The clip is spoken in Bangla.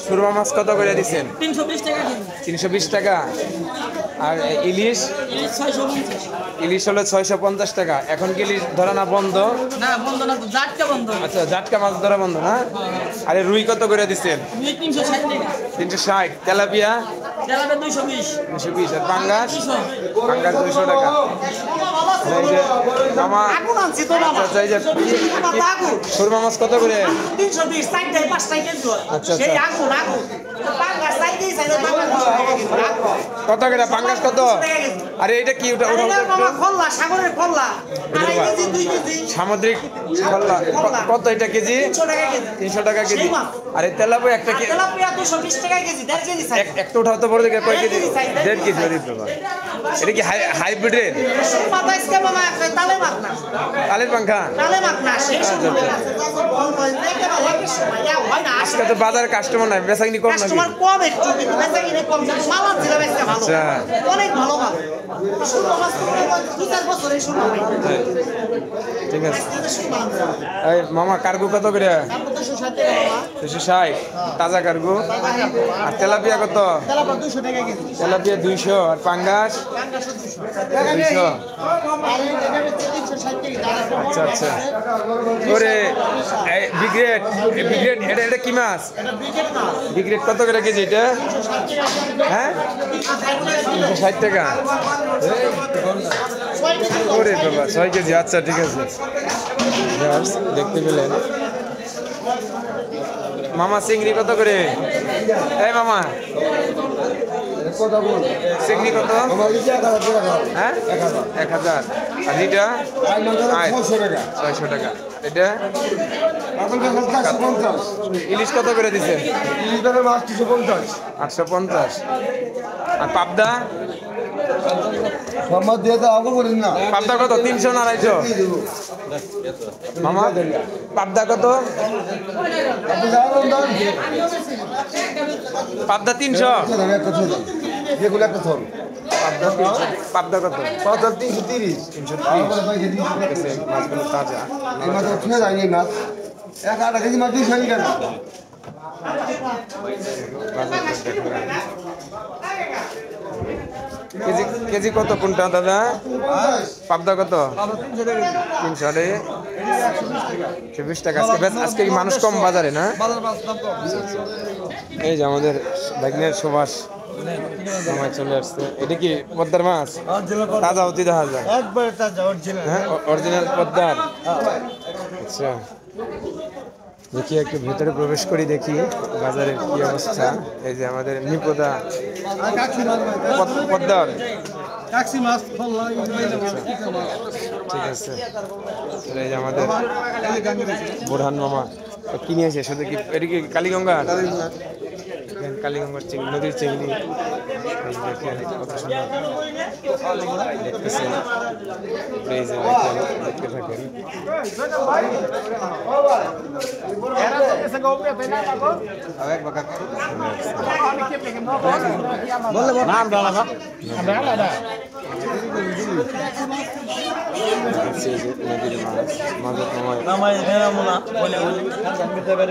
সুরমা মাছ কত করে দিচ্ছেন? 320 টাকা কেজি। 320 টাকা। আর ইলিশ? ইলিশ 650। ইলিশ হলো 650 টাকা। এখন কি ইলিশ ধরা না বন্ধ? না বন্ধ না, তো জাটকা বন্ধ। আচ্ছা, জাটকা মাছ ধরা বন্ধ না? আরে রুই কত করে দিচ্ছেন? রুই 360 টাকা। 360। তেলাপিয়া? তেলাপিয়া 220। 220। আর পাঙ্গাস? 200। পাঙ্গাস 200 টাকা। এই যে মামা, আচ্ছা এই যে সুরমা মাছ কত করে? 320 টাকা 5 টাকা কেজি। আচ্ছা সেই আচ্ছা। আগুন আগুন পাঙ্গাস চাইতেই চাইলে পাঙ্গাস 200 টাকা কেজি। কত করে পাঙ্গাস কত? আরে এটা কি? ওটা ওটা মামা খল্লা, সাগরের খল্লা। আড়াই কেজি 2 কেজি। সামুদ্রিক খল্লা কত এটা কেজি? 300 টাকা কেজি। 300 টাকা কেজি। সেই মাছ। আরে তেলাপিয়া একটা কেজি? তেলাপিয়া 220 টাকা কেজি, 1.5 কেজি সাইজ। একটা উঠাও তো বড় দেখে কয় কেজি? 1.5 কেজি। আরে বাবা, এটা কি হাইব্রিডের? মাথা ইসকে মামা তালে মাছ না। তালের পাঙ্খা? তালে মাছ না, সেই সময় আজকে তো বাজারে কাস্টমার নাই, বেচাকিনি কম নাকি? কাস্টমার কম একটু, কিন্তু বেচাকিনি কম, কিন্তু মাল আছে বেচতে ভালো। আচ্ছা। অনেক ভালো মাল। শুকনো মাছ তো মনে হয় 2-4 বছরের শুকনো ভাই। ঠিক আছে। এই মামা কার্গো কত করে? 260 টাকা মামা। 260। তাজা কার্গো। আর তেলাপিয়া কত? তেলাপিয়া 200 টাকা কেজি। তেলাপিয়া 200। আর পাঙ্গাস? পাঙ্গাস 200। 200। আর এটা হচ্ছে 360 টাকা। আচ্ছা আচ্ছা। ওরে বিগ্রেড, বিগ্রেড এটা কি মাছ? এটা ব্রিকেট মাছ। বিগ্রেড কত করে কেজি এটা? 360 টাকা। হ্যাঁ, 360 টাকা। ওরে বাবা, 6 কেজি। আচ্ছা ঠিক আছে। দেখতে পেলেন মামা চিংড়ি কত করে? এই মামা চিংড়ি কত? হ্যাঁ, 1000। আর এটা 600 টাকা। এটা ইলিশ কত করে দিচ্ছেন? 850। আর পাবদা? পাবদা কত? 300 না 250? মামা পাবদা কত? পাবদা 300। পাবদা কত? 330। 330। মাছগুলো তাজা। কেজি কেজি কত কোনটা দাদা? পাবদা কত? 300। আরে 120 টাকা। আজকে কি মানুষ কম বাজারে না? এই যে আমাদের ভাগ্নের সুভাষ সময় চলে আসছে। এটা কি পদ্মার মাছ? তাজা অতি দেখা যায়। একবারে তাজা অরিজিনাল। হ্যাঁ, অরিজিনাল পদ্মার। আচ্ছা, দেখি একটু ভেতরে প্রবেশ করি, দেখি বাজারের কি অবস্থা। এই যে আমাদের নিপদা পদ্মার। কাকসি মাছ ঠিক আছে। এই যে আমাদের বোরহান মামা কিনে আসে শুধু কি? এটা কি কালীগঙ্গা? কালীগঙ্গার চিংড়ি, নদীর চিংড়ি। দেখেন কত সুন্দর দেখতেছেন। এই যে দেখেন, দেখতে থাকেন। নদীর মাছ, মাছ